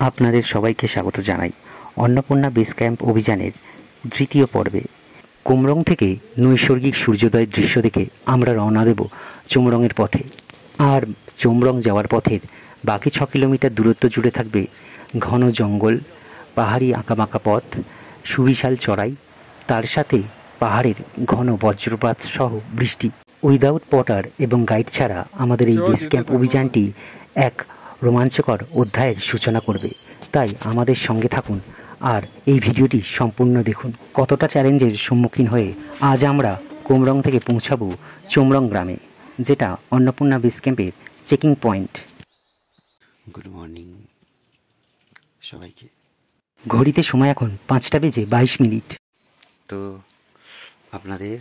আপনাদের সবাইকে স্বাগত জানাই অন্নপূর্ণা বেস ক্যাম্প অভিযানের দ্বিতীয় পর্বে। কুমরং থেকে নৈসর্গিক সূর্যোদয়ের দৃশ্য দেখে আমরা রওনা দেব চুমরংয়ের পথে। আর চুমরং যাওয়ার পথের বাকি 6 কিলোমিটার দূরত্ব জুড়ে থাকবে ঘন জঙ্গল, পাহাড়ি আঁকাবাঁকা পথ, সুবিশাল চড়াই, তার সাথে পাহাড়ের ঘন বজ্রপাত সহ বৃষ্টি। উইদাউট পটার এবং গাইড ছাড়া আমাদের এই বেস ক্যাম্প অভিযানটি এক রোমাঞ্চকর অধ্যায়ের সূচনা করবে। তাই আমাদের সঙ্গে থাকুন আর এই ভিডিওটি সম্পূর্ণ দেখুন। কতটা চ্যালেঞ্জের সম্মুখীন হয়ে আজ আমরা কুমরং থেকে পৌঁছাবো চুমরং গ্রামে, যেটা অন্নপূর্ণা বেস ক্যাম্পের চেকিং পয়েন্ট। গুড মর্নিং সবাইকে। ঘড়িতে সময় এখন 5:22। তো আপনাদের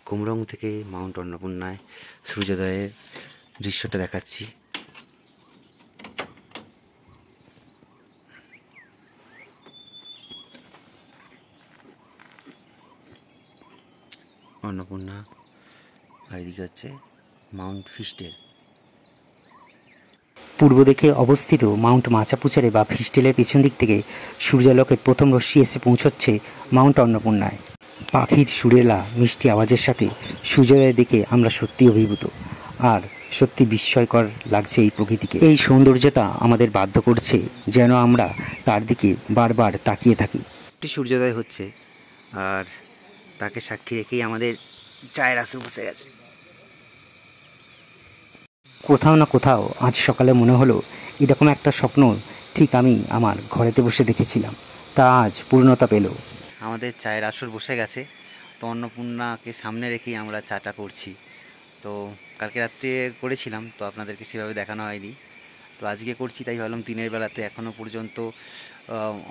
কুমরং থেকে মাউন্ট অন্নপূর্ণায় সূর্যোদয়ের দৃশ্যটা দেখাচ্ছি। অন্নপূর্ণা আর এদিকে হচ্ছে মাউন্ট ফিস্টেল। পূর্ব দিকে অবস্থিত মাউন্ট মাচাপুচারে বা ফিস্টেলের পেছন দিক থেকে সূর্যালোকের প্রথম রশ্মি এসে পৌঁছচ্ছে মাউন্ট অন্নপূর্ণায়। পাখির সুরেলা মিষ্টি আওয়াজের সাথে সূর্যোদয়ের দিকে আমরা সত্যি অভিভূত, আর সত্যি বিস্ময়কর লাগছে এই প্রকৃতিকে। এই সৌন্দর্যতা আমাদের বাধ্য করছে যেন আমরা তার দিকে বারবার তাকিয়ে থাকি। একটি সূর্যোদয় হচ্ছে আর তাকে সাক্ষী রেখেই আমাদের চায়ের আসর বসে গেছে। কোথাও না কোথাও আজ সকালে মনে হলো এরকম একটা স্বপ্ন ঠিক আমি আমার ঘরেতে বসে দেখেছিলাম, তা আজ পূর্ণতা পেল। আমাদের চায়ের আসর বসে গেছে, তো অন্নপূর্ণাকে সামনে রেখেই আমরা চাটা করছি। তো কালকে রাত্রে করেছিলাম, তো আপনাদেরকে সেভাবে দেখানো হয়নি, তো আজকে করছি। তাই ভাবলাম দিনের বেলাতে এখনও পর্যন্ত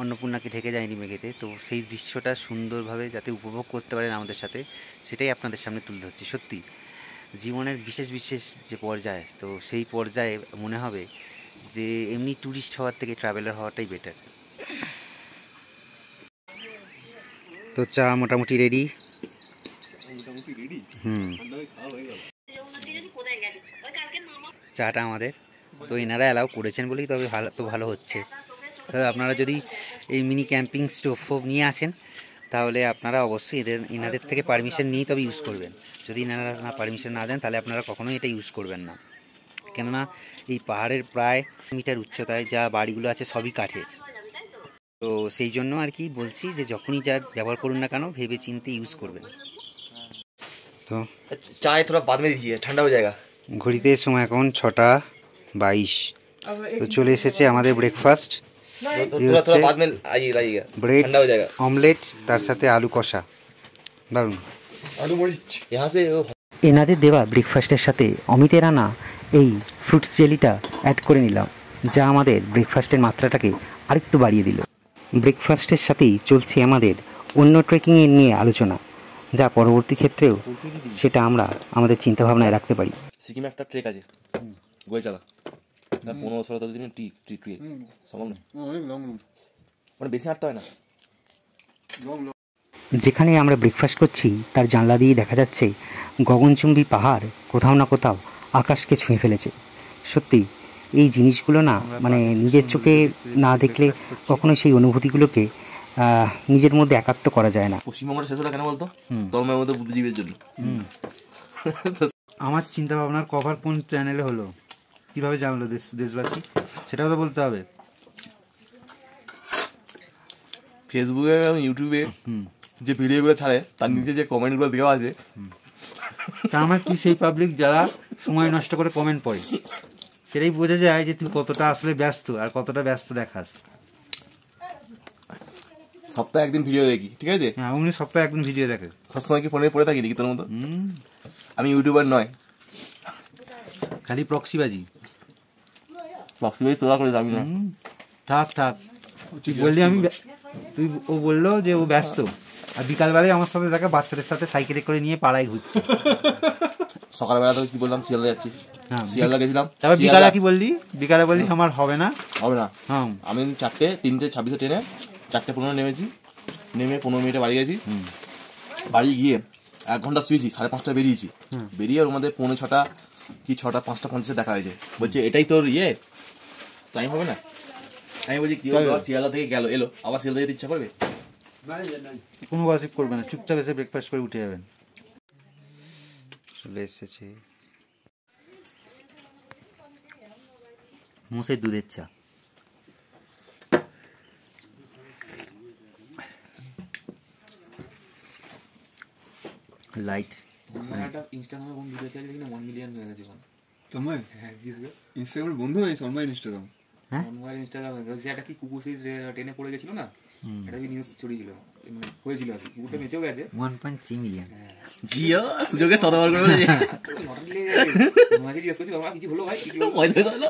অন্নপূর্ণাকে ঢেকে যায়নি মেঘেতে, তো সেই দৃশ্যটা সুন্দরভাবে যাতে উপভোগ করতে পারেন আমাদের সাথে, সেটাই আপনাদের সামনে তুলে ধরছি। সত্যি জীবনের বিশেষ বিশেষ যে পর্যায়, তো সেই পর্যায়ে মনে হবে যে এমনি ট্যুরিস্ট হওয়ার থেকে ট্রাভেলার হওয়াটাই বেটার। তো চা মোটামুটি রেডি। চাটা আমাদের তো এনারা অ্যালাউ করেছেন বলেই তবে ভালো হচ্ছে। তবে আপনারা যদি এই মিনি ক্যাম্পিং স্টোভ ফোভ নিয়ে আসেন তাহলে আপনারা অবশ্যই এনাদের থেকে পারমিশন নিয়ে তবে ইউজ করবেন। যদি এনারা না পারমিশন না দেন তাহলে আপনারা কখনোই এটা ইউজ করবেন না, কেননা এই পাহাড়ের প্রায় মিটার উচ্চতায় যা বাড়িগুলো আছে সবই কাঠের। তো সেই জন্য আর কি বলছি যে যখনই যা ব্যবহার করুন না কেন ভেবে চিন্তে ইউজ করবেন। তো চায় थोड़ा बाद में दीजिए, ठंडा हो जाएगा। ঘড়িতে সময় এখন 6:22। তো চলে এসেছে আমাদের ব্রেকফাস্ট। ব্রেড অমলেট, তার সাথে আলু কষা, দারুন। এনাদের দেওয়া ব্রেকফাস্টের সাথে অমিতের আনা এই ফ্রুটস জেলিটা অ্যাড করে নিলাম, যা আমাদের ব্রেকফাস্টের মাত্রাটাকে আরেকটু বাড়িয়ে দিল। ব্রেকফাস্টের সাথেই চলছে আমাদের অন্য ট্রেকিংয়ের নিয়ে আলোচনা, যা পরবর্তী ক্ষেত্রেও সেটা আমরা আমাদের চিন্তাভাবনায় রাখতে পারি। সিকিমে একটা ট্রেক আছে গোয়েচালা, 15-16 দিন ট্রিক সম্ভব না, মানে বেশি হাঁটতে হয় না। যেখানে আমরা ব্রেকফাস্ট করছি তার জানলা দিয়ে দেখা যাচ্ছে গগনচুম্বী পাহাড় কোথাও না কোথাও আকাশকে ছুঁয়ে ফেলেছে। সত্যি এই জিনিসগুলো না, মানে নিজের চোখে না দেখলে কখনোই সেই অনুভূতিগুলোকে নিজের মধ্যে একাত্ম করা যায় না। পশ্চিমবঙ্গের শেষ হলো কেন বলতো? ধর্মের মধ্যে বুদ্ধিজীবীর জন্য। আমার চিন্তা ভাবনার কভার কোন চ্যানেলে হলো, কিভাবে জানলো দেশবাসী, সেটাও তো বলতে হবে। ফেসবুকে এবং ইউটিউবে যে ভিডিওগুলো ছাড়ে তার নিচে যে কমেন্টগুলো দেওয়া আছে, তা আমার কি সেই পাবলিক যারা সময় নষ্ট করে কমেন্ট পড়ে, সেটাই বোঝা যায় যে তুই কতটা আসলে ব্যস্ত আর কতটা ব্যস্ত দেখাস। সপ্তাহে একদিন ভিডিও দেখি, ঠিক আছে? হ্যাঁ, উনি সপ্তাহে একদিন ভিডিও দেখে। সবসময় কি ফোনে পড়ে থাকি নাকি তোর মতো? আমি ইউটিউবার নয়, খালি প্রক্সিবাজি। তোরা করে যাবি না। থাক তুই বললি ও বললো যে ও ব্যস্ত, আর বিকালবেলায় আমার সাথে দেখা বাচ্চাদের সাথে সাইকেলে করে নিয়ে পাড়ায় ঘুরছে। সকালবেলা তো কি বললাম, শিয়ালদা যাচ্ছি, শিয়ালদা গেছিলাম। তারপর বিকালে কি বললি? বিকালে বললি আমার হবে না। হ্যাঁ, আমি 3:26 ট্রেনে 4:15 নেমেছি, নেমে 15 মিনিটে বাড়ি গেছি। বাড়ি গিয়ে 1 ঘন্টা শুয়েছি, 5:30 বেরিয়েছি। বেরিয়ে ওর মধ্যে 6:45 কি 6:05 দেখা হয়েছে। বলছে এটাই তোর টাইম হবে না? আমি বলছি কেউ শিয়ালদা থেকে গেল এলো আবার শিয়ালদা যেতে ইচ্ছা করবে? কোনো গসিপ করবে না, চুপচাপ এসে ব্রেকফাস্ট করে উঠে যাবেন। চলে এসেছে মোষের দুধের চা। লাইট ইনস্টাগ্রামে কোন ভিডিও চাইলে দেখি না 1 মিলিয়ন হয়ে গেছে এখন। তোমার ইনস্টাগ্রামের বন্ধু হয়েছে আমার ইনস্টাগ্রাম। হ্যাঁ ইনস্টাগ্রামে যে একটা কি কুকুর সেই ট্রেনে পড়ে গেছিল না, এটা কি নিউজ ছড়িয়েছিল, মানে হয়েছিল আর কি, কুকুরটা বেঁচেও গেছে। 1.3 মিলিয়ন। জিও সুযোগে সদবার করে বলেছে আমাকে জিজ্ঞেস করছি বাবা কিছু হলো ভাই, কিছু হলো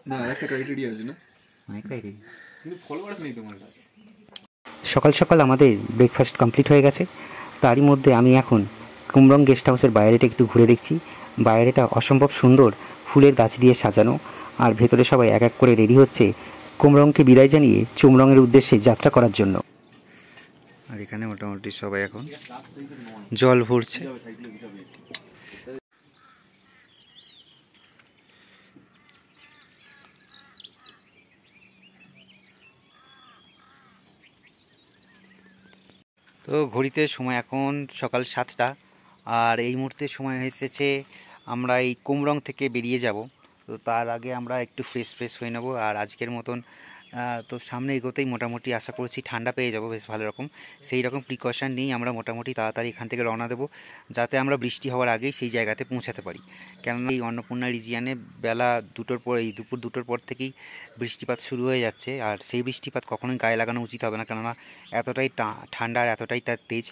না একটা ক্রাইটেরিয়া আছে না, কিন্তু ফলোয়ার্স নেই তোমার। সকাল সকাল আমাদের ব্রেকফাস্ট কমপ্লিট হয়ে গেছে। তারই মধ্যে আমি এখন কুমরং গেস্ট হাউসের বাইরেটা একটু ঘুরে দেখছি। বাইরেটা অসম্ভব সুন্দর, ফুলের গাছ দিয়ে সাজানো, আর ভেতরে সবাই এক এক করে রেডি হচ্ছে কুমরংকে বিদায় জানিয়ে চুমরংয়ের উদ্দেশ্যে যাত্রা করার জন্য। আর এখানে মোটামুটি সবাই এখন জল ভরছে। তো ঘড়িতে সময় এখন সকাল 7টা, আর এই মুহূর্তে সময় এসেছে আমরা এই কুমরং থেকে বেরিয়ে যাব। তো তার আগে আমরা একটু ফ্রেশ হয়ে নেব। আর আজকের মতন তো সামনে এগোতেই মোটামুটি আশা করছি ঠান্ডা পেয়ে যাব বেশ ভালো রকম। সেই রকম প্রিকশন নিয়েই আমরা মোটামুটি তাড়াতাড়ি এখান থেকে রওনা দেবো, যাতে আমরা বৃষ্টি হওয়ার আগেই সেই জায়গাতে পৌঁছাতে পারি। কেননা এই অন্নপূর্ণা রিজিয়ানে বেলা 2টোর পর, এই দুপুর 2টোর পর থেকেই বৃষ্টিপাত শুরু হয়ে যাচ্ছে। আর সেই বৃষ্টিপাত কখনোই গায়ে লাগানো উচিত হবে না, কেননা এতটাই ঠান্ডা আর এতটাই তার তেজ।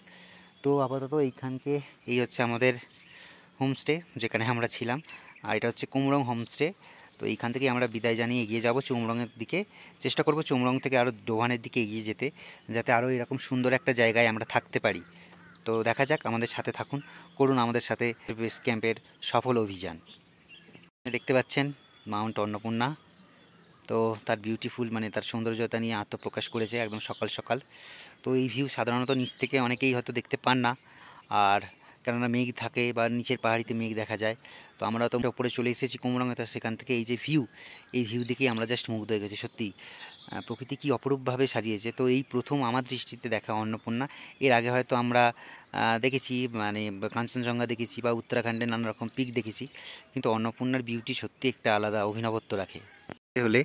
তো আপাতত এইখানকে এই হচ্ছে আমাদের হোমস্টে যেখানে আমরা ছিলাম, আর এটা হচ্ছে কুমরং হোমস্টে। তো এইখান থেকে আমরা বিদায় জানিয়ে এগিয়ে যাব চুমরংয়ের দিকে। চেষ্টা করব চুমরং থেকে আরও ডোভানের দিকে এগিয়ে যেতে, যাতে আরও এরকম সুন্দর একটা জায়গায় আমরা থাকতে পারি। তো দেখা যাক, আমাদের সাথে থাকুন, করুন আমাদের সাথে বেস ক্যাম্পের সফল অভিযান। দেখতে পাচ্ছেন মাউন্ট অন্নপূর্ণা, তো তার বিউটিফুল মানে তার সৌন্দর্যতা নিয়ে আত্মপ্রকাশ করেছে একদম সকাল সকাল। তো এই ভিউ সাধারণত নিচ থেকে অনেকেই হয়তো দেখতে পান না, আর কেননা মেঘ থাকে বা নিচের পাহাড়িতে মেঘ দেখা যায়। তো আমরা তো উপরে চলে এসেছি কুমরংয়ে, তো সেখান থেকে এই যে ভিউ, এই ভিউ দেখেই আমরা জাস্ট মুগ্ধ হয়ে গেছি। সত্যি প্রকৃতি কী অপরূপভাবে সাজিয়েছে। তো এই প্রথম আমার দৃষ্টিতে দেখা অন্নপূর্ণা। এর আগে হয়তো আমরা দেখেছি মানে কাঞ্চনজঙ্ঘা দেখেছি বা উত্তরাখণ্ডে নানা রকম পিক দেখেছি, কিন্তু অন্নপূর্ণার বিউটি সত্যি একটা আলাদা অভিনবত্ব রাখে। হলে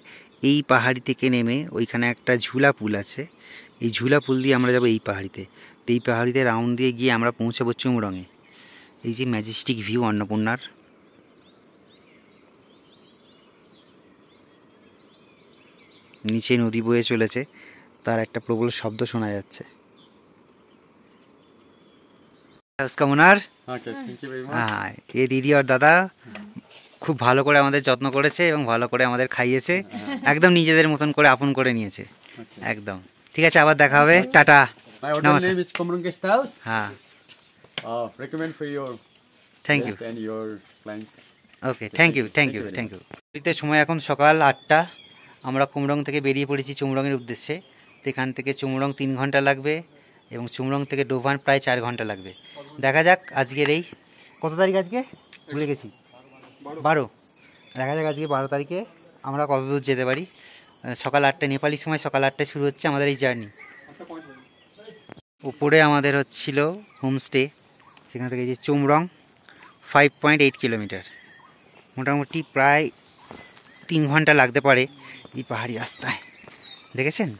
এই পাহাড়ি থেকে নেমে ওইখানে একটা ঝুলা পুল আছে, এই ঝুলা পুল দিয়ে আমরা যাবো এই পাহাড়িতে। তো এই পাহাড়িতে রাউন্ড দিয়ে গিয়ে আমরা পৌঁছাবো চুমরংয়ে। এই যে ম্যাজেস্টিক ভিউ অন্নপূর্ণার, নিচে নদী বয়ে চলেছে, তার একটা প্রবল শব্দ শোনা যাচ্ছে। হ্যাঁ, এ দিদি আর দাদা খুব ভালো করে আমাদের যত্ন করেছে এবং ভালো করে আমাদের খাইয়েছে, একদম নিজেদের মতন করে আপন করে নিয়েছে একদম। ঠিক আছে, আবার দেখা হবে, টাটা। হ্যাঁ, thank you. Okay, thank you. সময় এখন সকাল 8টা। আমরা কুমরং থেকে বেরিয়ে পড়েছি চুমরংয়ের উদ্দেশ্যে। তো এখান থেকে চুমরং 3 ঘন্টা লাগবে এবং চুমরং থেকে ডোভান প্রায় 4 ঘন্টা লাগবে। দেখা যাক আজকের এই কত তারিখ, আজকে ভুলে গেছি, 12। দেখা যাক আজকে 12 তারিখে আমরা কত দূর যেতে পারি। সকাল 8টায় নেপালি সময়, সকাল 8টায় শুরু হচ্ছে আমাদের এই জার্নি। উপরে আমাদের হচ্ছিল হোমস্টে, সেখান থেকে এই যে চুমরং 5.8 কিলোমিটার, মোটামুটি প্রায় 3 ঘন্টা লাগতে পারে এই পাহাড়ি রাস্তায়। দেখেছেন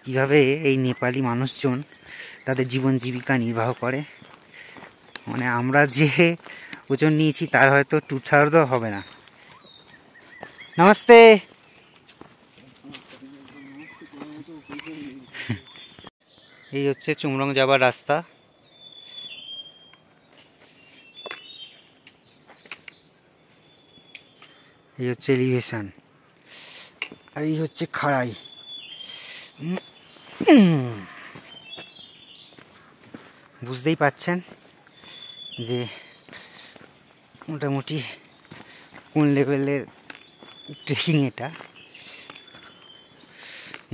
কীভাবে এই নেপালি মানুষজন তাদের জীবন জীবিকা নির্বাহ করে। মানে আমরা যে ওজন নিয়েছি তার হয়তো 2/3 হবে না। নমস্তে। এই হচ্ছে চুমরং যাবার রাস্তা। এই হচ্ছে এলিভেশন, আর এই হচ্ছে খাড়াই। বুঝতেই পাচ্ছেন যে মোটামুটি কোন লেভেলের ট্রেকিং এটা।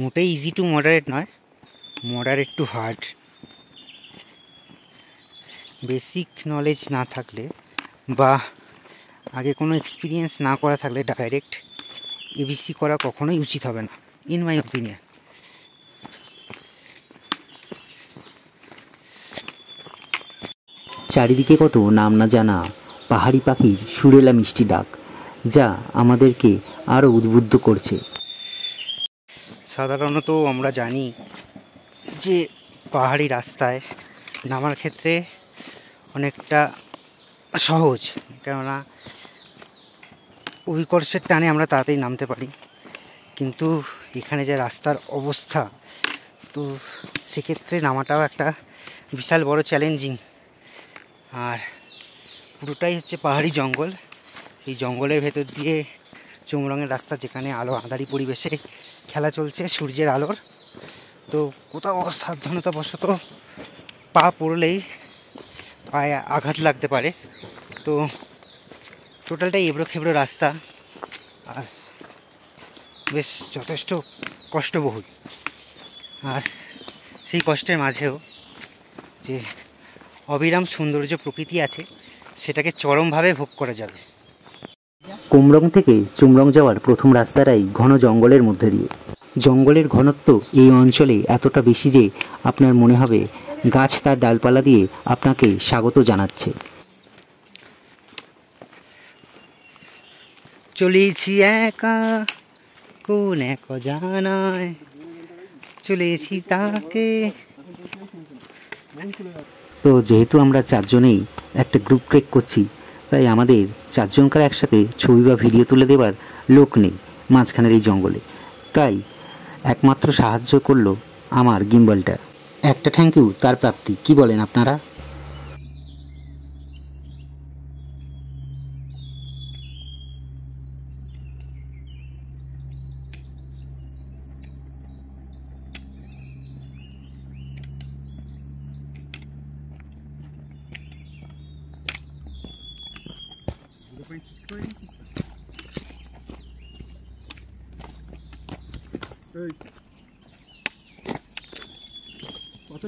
মোটেই ইজি টু মডারেট নয়, moderate two hard. Basic knowledge না থাকলে বা আগে কোনো এক্সপিরিয়েন্স না করা থাকলে ডাইরেক্ট এবিসি করা কখনোই উচিত হবে না। In my opinion. চারিদিকে কত নাম না জানা পাহাড়ি পাখির সুরেলা মিষ্টি ডাক, যা আমাদেরকে আরও উদ্বুদ্ধ করছে। সাধারণত আমরা জানি যে পাহাড়ি রাস্তায় নামার ক্ষেত্রে অনেকটা সহজ, কেননা অভিকর্ষের টানে আমরা তাড়াতাড়ি নামতে পারি। কিন্তু এখানে যে রাস্তার অবস্থা, তো সেক্ষেত্রে নামাটাও একটা বিশাল বড় চ্যালেঞ্জিং। আর পুরোটাই হচ্ছে পাহাড়ি জঙ্গল। এই জঙ্গলের ভেতর দিয়ে চুমরঙের রাস্তা, যেখানে আলো আঁধারি পরিবেশে খেলা চলছে সূর্যের আলোর। তো কোথাও অসাবধানতাবশত পা পড়লেই পায়ে আঘাত লাগতে পারে। তো টোটালটাই এবড়ো খেবড়ো রাস্তা, আর বেশ যথেষ্ট কষ্টবহুল। আর সেই কষ্টের মাঝেও যে অবিরাম সৌন্দর্য প্রকৃতি আছে, সেটাকে চরমভাবে ভোগ করা যাবে। কুমরং থেকে চুমরং যাওয়ার প্রথম রাস্তাটাই ঘন জঙ্গলের মধ্যে দিয়ে। জঙ্গলের ঘনত্ব এই অঞ্চলে এতটা বেশি যে আপনার মনে হবে গাছ তার ডালপালা দিয়ে আপনাকে স্বাগত জানাচ্ছে। চলেছি একা কোন এক অজানায়, চলেছি তাকে। তো যেহেতু আমরা চারজনেই একটা গ্রুপ ট্রেক করছি, তাই আমাদের চারজনকার একসাথে ছবি বা ভিডিও তুলে দেবার লোক নেই মাঝখানের এই জঙ্গলে। তাই একমাত্র সাহায্য করলো আমার গিম্বলটা। একটা থ্যাংক ইউ তার প্রাপ্তি, কি বলেন আপনারা?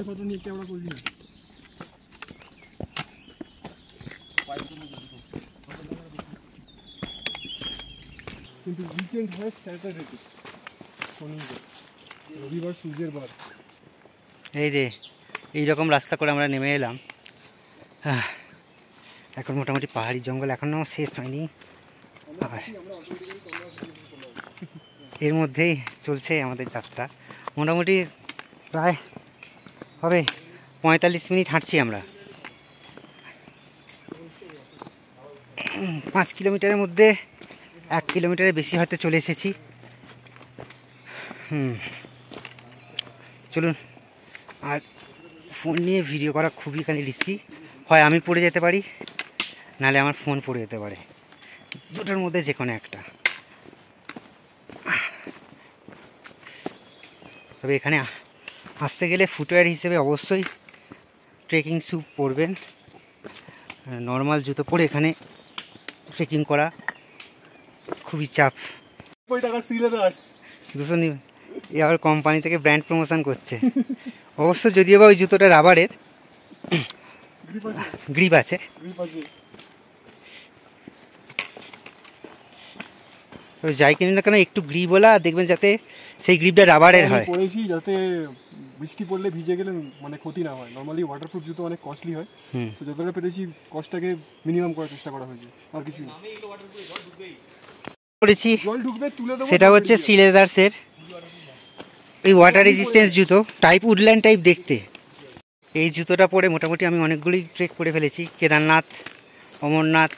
কত নিয়ে ক্যামেরা করবি না? কিন্তু উইকেন্ড হয় স্যাটারডে, শনিবার, রবিবার সূর্যের বার। এই যে এইরকম রাস্তা করে আমরা নেমে এলাম। এখন মোটামুটি পাহাড়ি জঙ্গল এখনও শেষ হয়নি, আর এর মধ্যেই চলছে আমাদের যাত্রা। মোটামুটি প্রায় হবে 45 মিনিট হাঁটছি আমরা। 5 কিলোমিটারের মধ্যে 1 কিলোমিটারের বেশি হয়তো চলে এসেছি। চলুন। আর ফোন নিয়ে ভিডিও করা খুবই খালি রিস্কি, হয় আমি পড়ে যেতে পারি, নাহলে আমার ফোন পড়ে যেতে পারে, দুটোর মধ্যে যে কোনো একটা। তবে এখানে আসতে গেলে ফুটওয়্যার হিসেবে অবশ্যই ট্রেকিং শ্যু পরবেন। নর্মাল জুতো পরে এখানে ট্রেকিং করা খুবই চাপ। 200 নিবে, এ আবার কোম্পানি থেকে ব্র্যান্ড প্রমোশন করছে। অবশ্য যদিও বা ওই জুতোটা রাবারের, গ্রিপ আছে। যাই কিনি না কেন একটু গ্রিপওয়ালা দেখবেন, যাতে সেই গ্রিপটা রাবারের হয়। পরেছি যাতে বৃষ্টি পড়লে ভিজে গেলে মানে ক্ষতি না হয়। নর্মালি ওয়াটারপ্রুফ জুতো অনেক কস্টলি হয়, তো যতটা পেরেছি কস্টটাকে মিনিমাম করার চেষ্টা করা হয়েছে, আর কিছু না। করেছি জল ঢুকবে তুলে দেবো, সেটা হচ্ছে সি লেদার্সের এই ওয়াটার রেজিস্ট্যান্স জুতো, টাইপ উডল্যান্ড টাইপ দেখতে। এই জুতোটা পরে মোটামুটি আমি অনেকগুলি ট্রেক করে ফেলেছি। কেদারনাথ, অমরনাথ,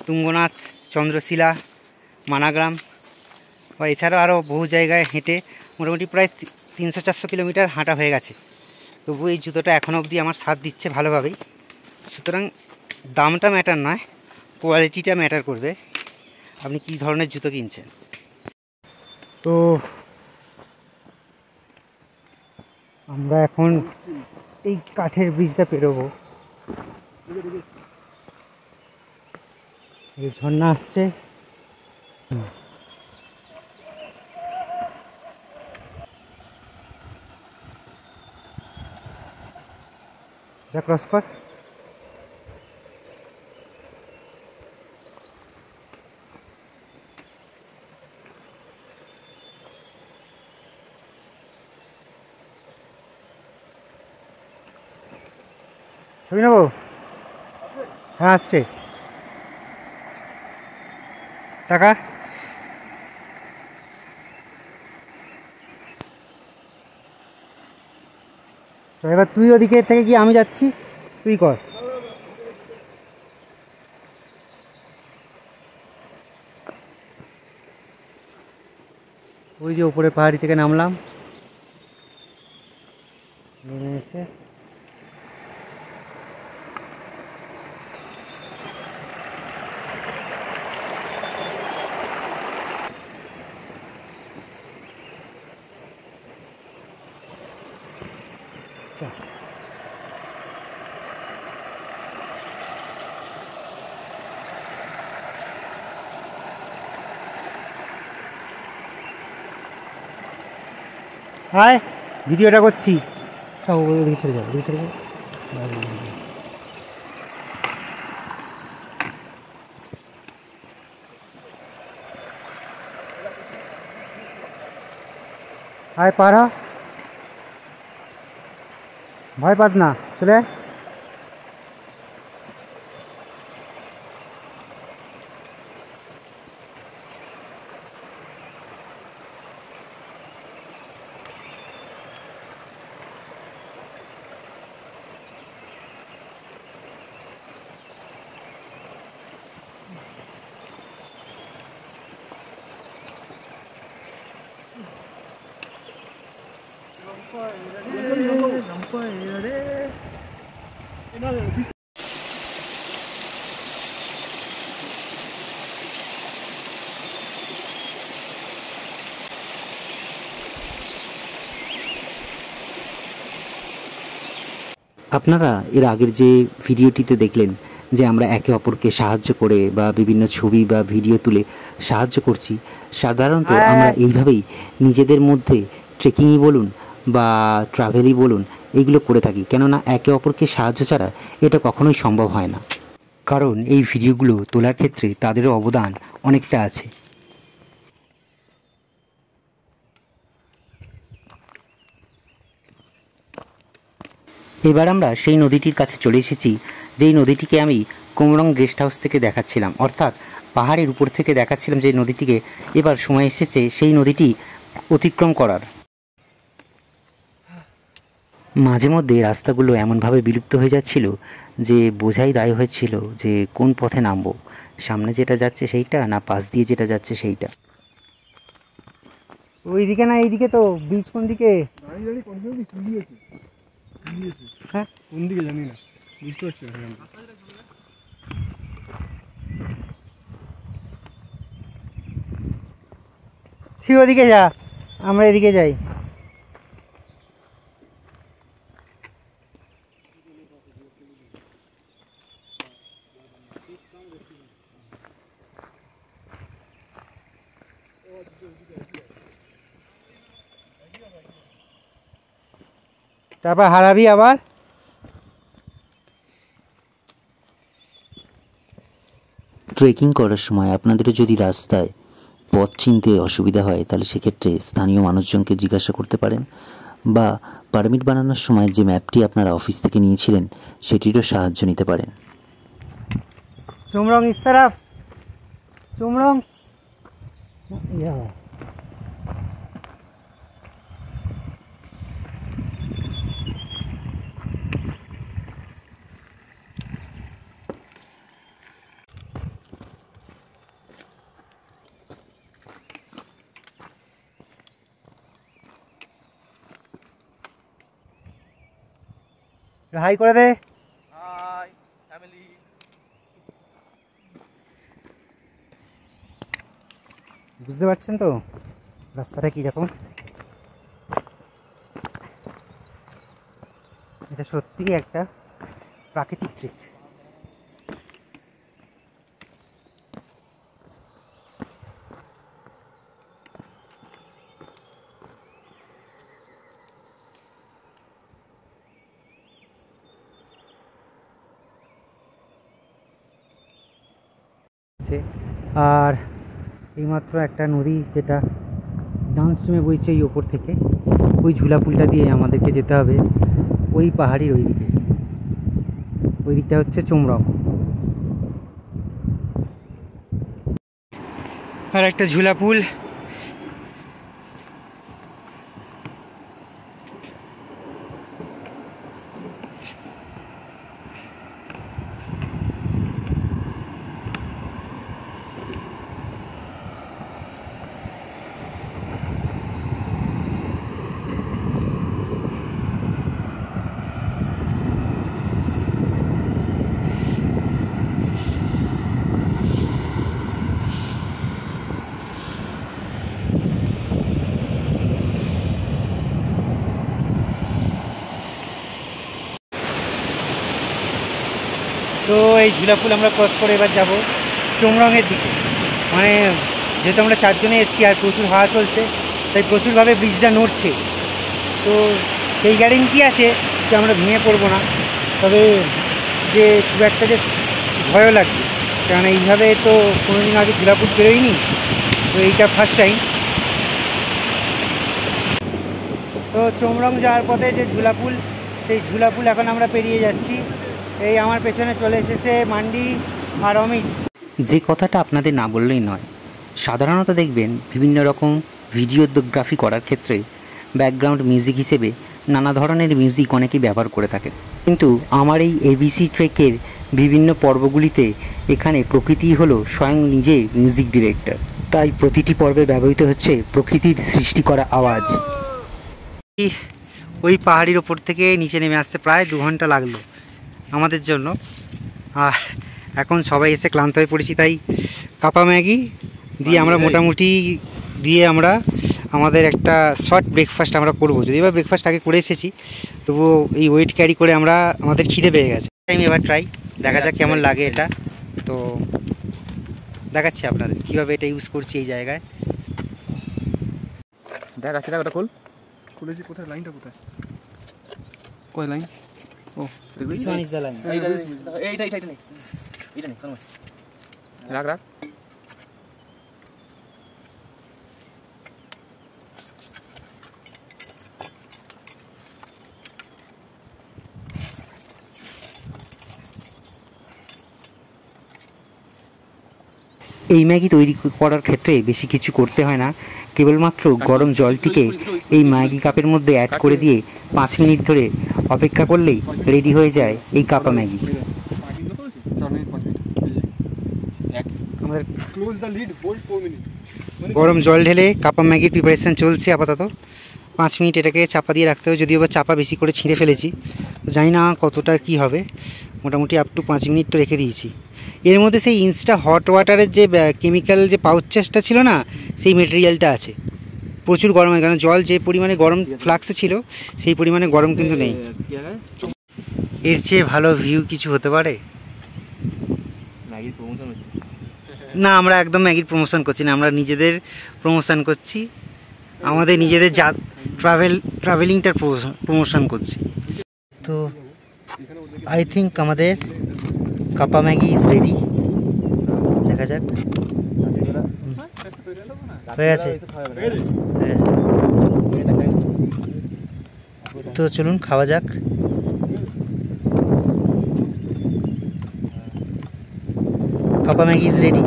তুঙ্গনাথ, চন্দ্রশিলা, মানাগ্রাম, বা এছাড়াও আরও বহু জায়গায় হেঁটে মোটামুটি প্রায় 300-400 কিলোমিটার হাঁটা হয়ে গেছে। তবু এই জুতোটা এখনও অবধি আমার সাথ দিচ্ছে ভালোভাবেই। সুতরাং দামটা ম্যাটার নয়, কোয়ালিটিটা ম্যাটার করবে, আপনি কী ধরনের জুতো কিনছেন। তো আমরা এখন এই কাঠের ব্রিজটা পেরোবো। এই ঝর্ণা আসছে, যা ক্রস কর। ছবি নেবো? হ্যাঁ আসছে। টাকা তো এবার তুই ওদিকে থেকে কি আমি যাচ্ছি, তুই কর। ওই যে উপরে পাহাড়ি থেকে নামলাম, নেমে এসে হায় ভিডিওটা করছি, সব ওদিকে ছেড়ে যাও, ওদিকে ছেড়ে যাও। হায় পার হ, ভয় পাস না, চলে আয়। আপনারা এর আগের যে ভিডিওটিতে দেখলেন যে আমরা একে অপরকে সাহায্য করে বা বিভিন্ন ছবি বা ভিডিও তুলে সাহায্য করছি, সাধারণত আমরা এইভাবেই নিজেদের মধ্যে ট্রেকিংই বলুন বা ট্রাভেলই বলুন এইগুলো করে থাকি। কেননা একে অপরকে সাহায্য ছাড়া এটা কখনোই সম্ভব হয় না, কারণ এই ভিডিওগুলো তোলার ক্ষেত্রে তাদেরও অবদান অনেকটা আছে। এবার আমরা সেই নদীটির কাছে চলে এসেছি, যেই নদীটিকে আমি কুমরং গেস্ট হাউস থেকে দেখাচ্ছিলাম, অর্থাৎ পাহাড়ের উপর থেকে দেখাচ্ছিলাম যে নদীটিকে। এবার সময় এসেছে সেই নদীটি অতিক্রম করার। মাঝে মধ্যে রাস্তাগুলো এমনভাবে বিলুপ্ত হয়ে যাচ্ছিল যে বোঝাই দায় হয়েছিল যে কোন পথে নামবো, সামনে যেটা যাচ্ছে সেইটা না পাশ দিয়ে যেটা যাচ্ছে সেইটা। ওইদিকে না এইদিকে, তো বীজ কোন দিকে? হ্যাঁ কোন দিকে জানি না, বুঝতে পারছি না। তুই ওদিকে যা, আমরা এদিকে যাই। তারপর হারাবি আবার। ট্রেকিং করার সময় আপনাদেরও যদি রাস্তায় পথ চিনতে অসুবিধা হয় তাহলে সেক্ষেত্রে স্থানীয় মানুষজনকে জিজ্ঞাসা করতে পারেন, বা পারমিট বানানোর সময় যে ম্যাপটি আপনারা অফিস থেকে নিয়েছিলেন সেটিরও সাহায্য নিতে পারেন। চুমরং ইস तरफ, চুমরং। হাই করে দে। High family. বুঝতে পারছেন তো রাস্তাটা কীরকম? এটা সত্যিই একটা প্রাকৃতিক ট্রিক। আর এইমাত্র একটা নদী যেটা ডাউন স্ট্রিমে বইছে ওই ওপর থেকে, ওই ঝুলা পুলটা দিয়ে আমাদেরকে যেতে হবে ওই পাহাড়ির ওই দিকে। ওই দিকটা হচ্ছে চুমরং। আর একটা ঝুলা পুল। তো এই ঝুলাপুল আমরা ক্রস করে এবার যাব চুমরঙের দিকে। মানে যেহেতু আমরা 4 জনে এসেছি আর প্রচুর হাওয়া চলছে, তাই প্রচুরভাবে ব্রিজটা নড়ছে। তো সেই গ্যারেন্টি আছে যে আমরা ভেঙে পড়বো না, তবে যে খুব একটা যে ভয়ও লাগছে, কারণ এইভাবে তো কোনোদিন আগে ঝুলাপুল বেরোয়নি, তো এইটা ফার্স্ট টাইম। তো চুমরং যাওয়ার পথে যে ঝুলাপুল, সেই ঝুলাপুল এখন আমরা পেরিয়ে যাচ্ছি। এই আমার পেছনে চলে এসেছে মান্ডি আর অমিত। যে কথাটা আপনাদের না বললেই নয়, সাধারণত দেখবেন বিভিন্ন রকম ভিডিওগ্রাফি করার ক্ষেত্রে ব্যাকগ্রাউন্ড মিউজিক হিসেবে নানা ধরনের মিউজিক অনেকেই ব্যবহার করে থাকে, কিন্তু আমার এই এবিসি ট্রেকের বিভিন্ন পর্বগুলিতে এখানে প্রকৃতি হলো স্বয়ং নিজে মিউজিক ডিরেক্টর, তাই প্রতিটি পর্বে ব্যবহৃত হচ্ছে প্রকৃতির সৃষ্টি করা আওয়াজ। ওই পাহাড়ির ওপর থেকে নিচে নেমে আসতে প্রায় 2 ঘন্টা লাগলো আমাদের জন্য। আর এখন সবাই এসে ক্লান্ত হয়ে পড়েছি, তাই কাপা ম্যাগি দিয়ে আমরা মোটামুটি আমরা আমাদের একটা শর্ট ব্রেকফাস্ট আমরা করবো। যদি এবার ব্রেকফাস্ট আগে করে এসেছি, তবুও এই ওয়েট ক্যারি করে আমাদের খিদে পেয়ে গেছে। টাইম এবার ট্রাই দেখা যাক কেমন লাগে এটা। তো দেখাচ্ছি আপনাদের কীভাবে এটা ইউজ করছি এই জায়গায়। দেখাচ্ছি না, ওটা খুলেছি। কোথায় লাইনটা, কোথায় কয় লাইন? ও This one is the line. এইটা নেই, রাখ। এই ম্যাগি তৈরি করার ক্ষেত্রে বেশি কিছু করতে হয় না, কেবলমাত্র গরম জলটিকে এই ম্যাগি কাপের মধ্যে অ্যাড করে দিয়ে 5 মিনিট ধরে অপেক্ষা করলেই রেডি হয়ে যায় এই কাপা ম্যাগি। আমাদের গরম জল ঢেলে কাপা ম্যাগির প্রিপারেশান চলছে আপাতত। 5 মিনিট এটাকে চাপা দিয়ে রাখতে হবে, যদিও বা চাপা বেশি করে ছিঁড়ে ফেলেছি, জানি না কতটা কি হবে। মোটামুটি আপ টু 5 মিনিট তো রেখে দিয়েছি। এর মধ্যে সেই ইনস্টা হট ওয়াটারের যে কেমিক্যাল যে পাউচেসটা ছিল না, সেই মেটেরিয়ালটা আছে। প্রচুর গরম হয়, কারণ জল যে পরিমাণে গরম ফ্লাক্সে ছিল সেই পরিমাণে গরম কিন্তু নেই। এর চেয়ে ভালো ভিউ কিছু হতে পারে না? আমরা একদম ম্যাগির প্রমোশন করছি না, আমরা নিজেদের প্রমোশন করছি, আমাদের নিজেদের ট্রাভেলিংটার প্রমোশন করছি। তো আই থিঙ্ক আমাদের কাপা ম্যাগি ইজ রেডি। দেখা যাক, হয়ে গেছে। তো চলুন খাওয়া যাক। কাপা ম্যাগি ইজ রেডি।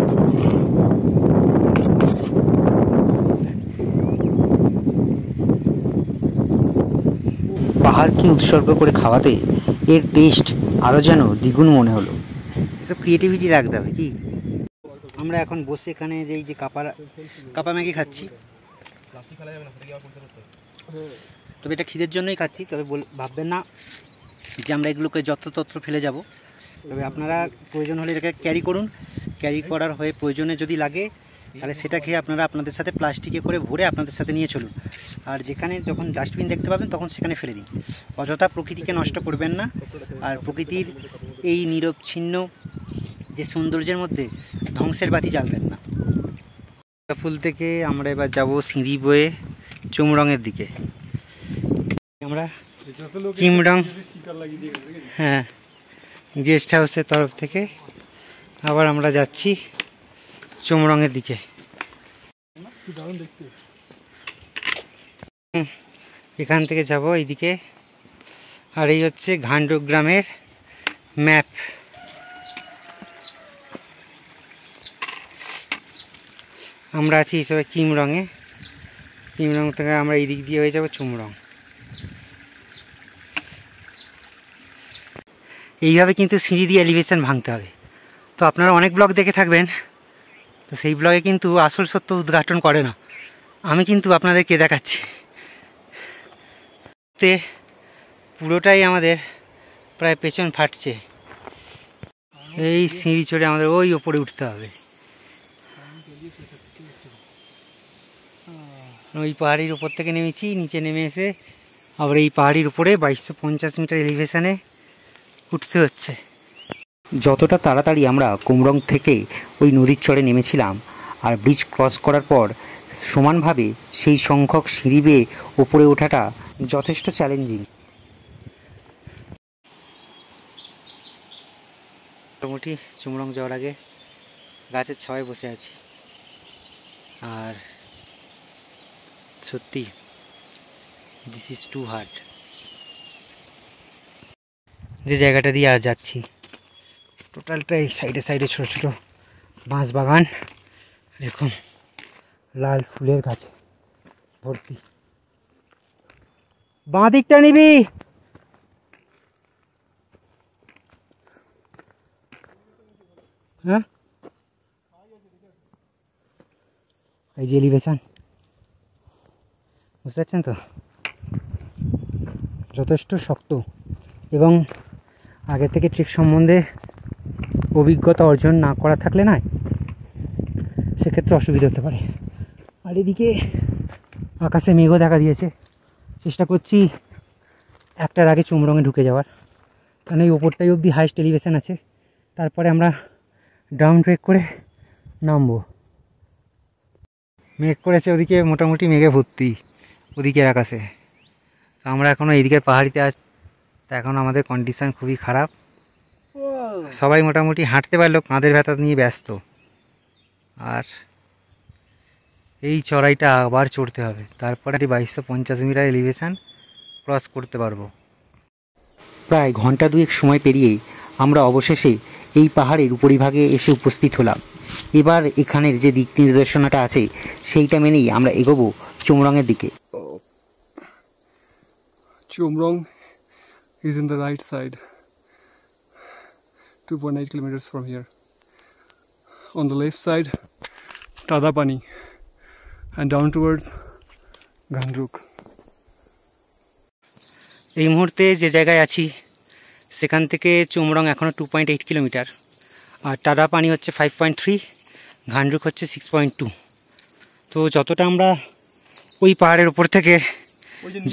পাহাড়কে উৎসর্গ করে খাওয়াতে এর টেস্ট আরও যেন দ্বিগুণ মনে হলো। এসব ক্রিয়েটিভিটি রাখতে হবে কি? আমরা এখন বসে এখানে যে কাপা ম্যাগি খাচ্ছি, তবে এটা খিদের জন্যই খাচ্ছি। তবে ভাববেন না যে আমরা এগুলোকে যত্রতত্র ফেলে যাব। তবে আপনারা প্রয়োজন হলে এটাকে ক্যারি করুন, ক্যারি করার হয়ে প্রয়োজনে যদি লাগে তাহলে সেটা খেয়ে আপনারা আপনাদের সাথে প্লাস্টিকে করে ভরে আপনাদের সাথে নিয়ে চলুন। আর যেখানে যখন ডাস্টবিন দেখতে পাবেন তখন সেখানে ফেলে দিন। অযথা প্রকৃতিকে নষ্ট করবেন না, আর প্রকৃতির এই নিরবচ্ছিন্ন যে সৌন্দর্যের মধ্যে ধ্বংসের বাতি জ্বালবেন না। ফুল থেকে আমরা এবার যাব সিঁড়ি বয়ে চুমরঙের দিকে। আমরা কিমরং, হ্যাঁ, গেস্ট হাউসের তরফ থেকে আবার আমরা যাচ্ছি চুমরঙের দিকে। এখান থেকে যাব এইদিকে। আর এই হচ্ছে ঘান্ডু গ্রামের ম্যাপ। আমরা আছি হিসেবে কিমরঙে। কিমরং থেকে আমরা এই দিক দিয়ে হয়ে যাব চুমরং। এইভাবে কিন্তু সিঁড়ি দিয়ে এলিভেশন ভাঙতে হবে। তো আপনারা অনেক ব্লগ দেখে থাকবেন, তো সেই ব্লগে কিন্তু আসল সত্য উদ্ঘাটন করে না, আমি কিন্তু আপনাদেরকে দেখাচ্ছি। তে পুরোটাই আমাদের প্রায় পেছন ফাটছে। এই সিঁড়ি চড়ে আমাদের ওই ওপরে উঠতে হবে। ওই পাহাড়ির উপর থেকে নেমেছি, নিচে নেমে এসে আবার এই পাহাড়ির উপরে 2250 মিটার এলিভেশনে উঠতে হচ্ছে। যতটা তাড়াতাড়ি আমরা কুমরং থেকে ওই নদীর চরে নেমেছিলাম, আর ব্রিজ ক্রস করার পর সমানভাবে সেই সংখ্যক সিঁড়ি বেয়ে ওপরে ওঠাটা যথেষ্ট চ্যালেঞ্জিং। মোটামুটি চুমরং যাওয়ার আগে গাছের ছাওয়ায় বসে আছি, আর সত্যি দিস ইজ টু হার্ড। যে জায়গাটা দিয়ে আজ যাচ্ছি টোটালটাই সাইডে সাইডে ছোটো ছোটো বাঁশ বাগান, এরকম লাল ফুলের গাছে ভর্তি। বাঁ দিকটা নিবি? হ্যাঁ, এই যে এলিভেশন, বুঝতে পারছেন তো, যথেষ্ট শক্ত, এবং আগে থেকে ট্রিক সম্বন্ধে অভিজ্ঞতা অর্জন না করা থাকলে না সেক্ষেত্রে অসুবিধা হতে পারে। আর এদিকে আকাশে মেঘও দেখা দিয়েছে। চেষ্টা করছি একটার আগে চুমরঙে ঢুকে যাওয়ার, কারণ এই ওপরটাই অবধি হাইস্ট এলিভেশন আছে। তারপরে আমরা ডাউন ট্রেক করে নামবো। মেঘ করেছে ওদিকে, মোটামুটি মেঘে ভর্তি ওদিকের আকাশে। আমরা এখনও এইদিকের পাহাড়িতে আছি, তা এখন আমাদের কন্ডিশান খুবই খারাপ। সবাই মোটামুটি হাঁটতে পারলেও কাঁধের ব্যথা নিয়ে ব্যস্ত। আর এই চড়াইটা আবার চড়তে হবে, তারপরে 2250 মিটার এলিভেশন ক্রস করতে পারবো। প্রায় ঘন্টা দুয়েক সময় পেরিয়ে আমরা অবশেষে এই পাহাড়ের উপরিভাগে এসে উপস্থিত হলাম। এবার এখানের যে দিক নির্দেশনাটা আছে সেইটা মেনেই আমরা এগোবো চুমরঙের দিকে। Chumrong is in the right side, 2.8 kilometers from here. On the left side, Tadapani, and down towards Gandruk. এই মুহূর্তে যে জায়গায় আছি সেখান থেকে চুমরং এখনও 2.8 কিলোমিটার, আর টাদাপানি হচ্ছে 5.3, ঘান্ডুক হচ্ছে 6.2। তো যতটা আমরা ওই পাহাড়ের উপর থেকে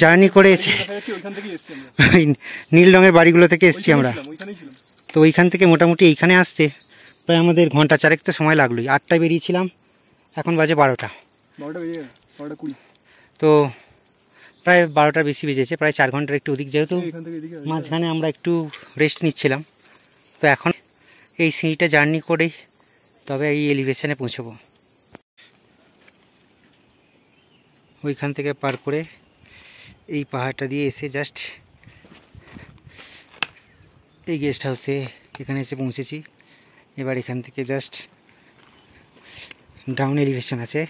জার্নি করে এসে নীল রঙের বাড়িগুলো থেকে এসেছি আমরা, তো ওইখান থেকে মোটামুটি এইখানে আসতে প্রায় আমাদের ঘন্টা চারেক তো সময় লাগলোই। 8টায় বেরিয়েছিলাম, এখন বাজে 12টা। তো প্রায় 12টার বেশি বেজেছে, প্রায় 4 ঘন্টার একটু অধিক, যেহেতু মাঝখানে আমরা একটু রেস্ট নিচ্ছিলাম। তো এখন এই সিঁড়িটা জার্নি করেই তবে এই এলিভেশনে পৌঁছবো। ওইখান থেকে পার করে এই পাহাড়টা দিয়ে এসে জাস্ট এই গেস্ট হাউসে এখানে এসে পৌঁছেছি। এবার এখান থেকে জাস্ট ডাউন এলিভেশন আছে,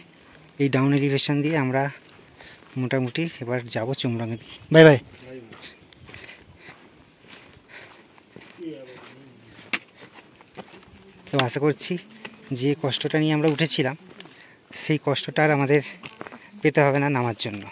এই ডাউন এলিভেশন দিয়ে আমরা মোটামুটি এবার যাবো চুমরঙে। Bye bye. তো আশা করছি যে কষ্টটা নিয়ে আমরা উঠেছিলাম সেই কষ্টটা আর আমাদের পেতে হবে না নামার জন্য।